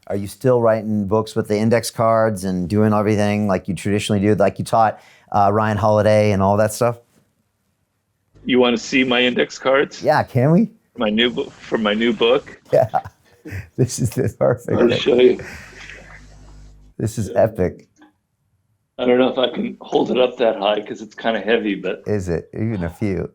Are you still writing books with the index cards and doing everything like you traditionally do, like you taught Ryan Holiday and all that stuff? You want to see my index cards? Yeah, can we? My new book for my new book. Yeah, this is the I'll perfect. show you. This is epic. I don't know if I can hold it up that high because it's kind of heavy, but Is it? Even a few.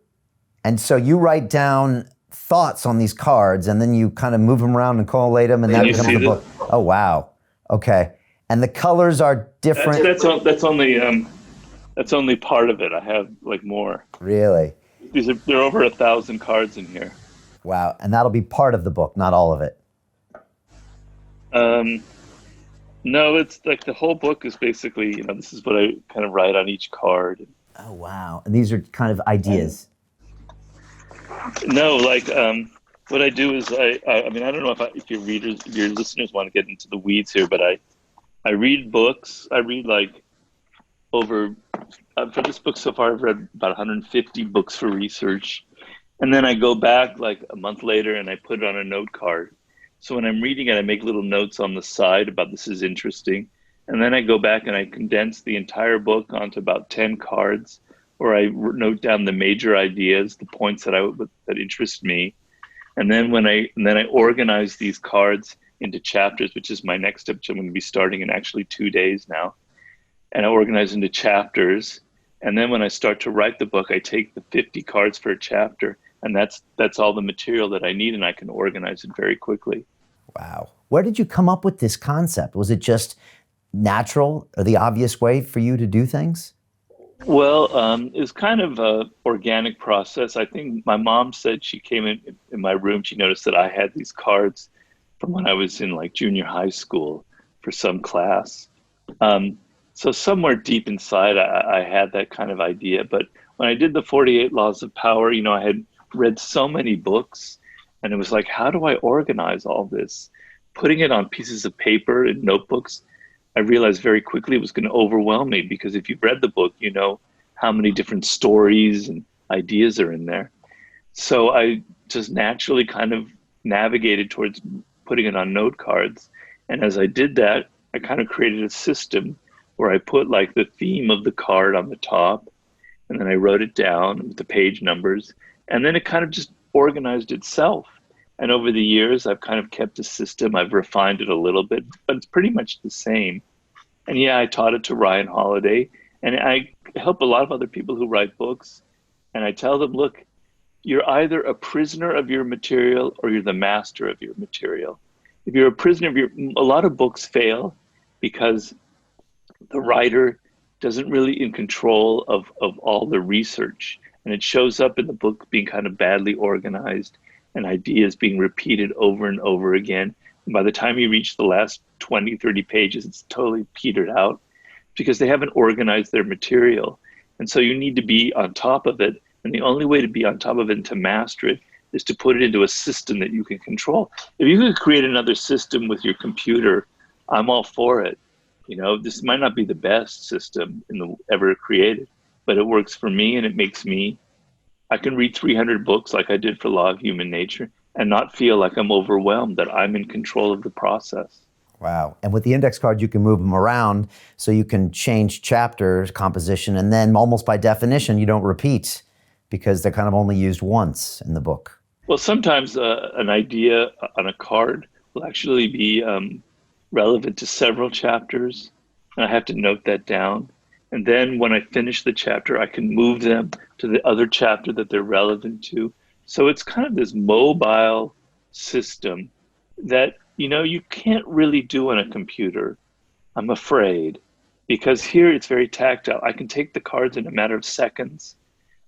And so you write down thoughts on these cards and then you kind of move them around and collate them and can that you becomes see the this? book. Oh, wow. Okay. And the colors are different. That's only part of it. I have like more. Really? There are over 1,000 cards in here. Wow. And that'll be part of the book, not all of it. Um, no, it's like the whole book is basically, this is what I kind of write on each card. Oh, wow. And these are kind of And ideas. no, like what I do is I mean, I don't know if your readers, if your listeners want to get into the weeds here, but I read books. I read like over for this book so far, I've read about 150 books for research. And then I go back like a month later and I put it on a note card. So when I'm reading it, I make little notes on the side about this is interesting. And then I go back and I condense the entire book onto about 10 cards where I note down the major ideas, the points that interest me. And then I organize these cards into chapters, which is my next step, which I'm going to be starting in actually 2 days now. And I organize into chapters. And then when I start to write the book, I take the 50 cards for a chapter, and that's all the material that I need, and I can organize it very quickly. Wow. Where did you come up with this concept? Was it just natural or the obvious way for you to do things? Well, it's kind of a organic process. I think my mom said she came in my room. She noticed that I had these cards from when I was in like junior high school for some class. Um, so somewhere deep inside, I had that kind of idea. But when I did the 48 Laws of Power, I had read so many books, and it was like, how do I organize all this? Putting it on pieces of paper and notebooks, I realized very quickly it was going to overwhelm me because if you've read the book, you know how many different stories and ideas are in there. So I just naturally kind of navigated towards putting it on note cards. And as I did that, I kind of created a system where I put like the theme of the card on the top, and then I wrote it down with the page numbers, and then it kind of just organized itself. And over the years, I've kind of kept a system. I've refined it a little bit, but it's pretty much the same. And yeah, I taught it to Ryan Holiday, and I help a lot of other people who write books. And I tell them, look, you're either a prisoner of your material or you're the master of your material. If you're a prisoner of a lot of books fail because the writer doesn't really in control of all the research. And it shows up in the book being kind of badly organized and ideas being repeated over and over again. And by the time you reach the last 20, 30 pages, it's totally petered out because they haven't organized their material. And so you need to be on top of it. And the only way to be on top of it and to master it is to put it into a system that you can control. If you could create another system with your computer, I'm all for it. This might not be the best system ever created, but it works for me and it makes me. I can read 300 books like I did for Law of Human Nature and not feel like I'm overwhelmed, that I'm in control of the process. Wow. And with the index card, you can move them around so you can change chapter composition. And then almost by definition, you don't repeat because they're kind of only used once in the book. Well, sometimes an idea on a card will actually be relevant to several chapters, and I have to note that down. And then when I finish the chapter, I can move them to the other chapter that they're relevant to. So it's kind of this mobile system that, you can't really do on a computer, I'm afraid, because here it's very tactile. I can take the cards in a matter of seconds.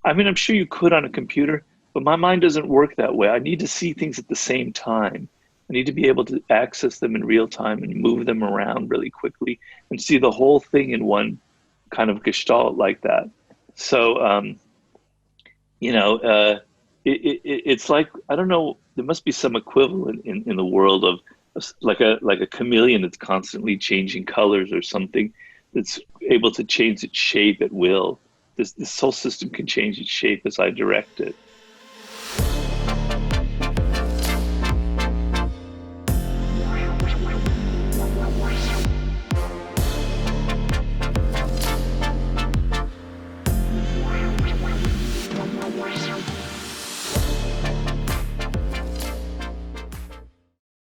I mean, I'm sure you could on a computer, but my mind doesn't work that way. I need to see things at the same time. I need to be able to access them in real time and move them around really quickly and see the whole thing in one kind of gestalt like that. So, it's like, I don't know, there must be some equivalent in the world of like a chameleon that's constantly changing colors or something that's able to change its shape at will. This whole system can change its shape as I direct it.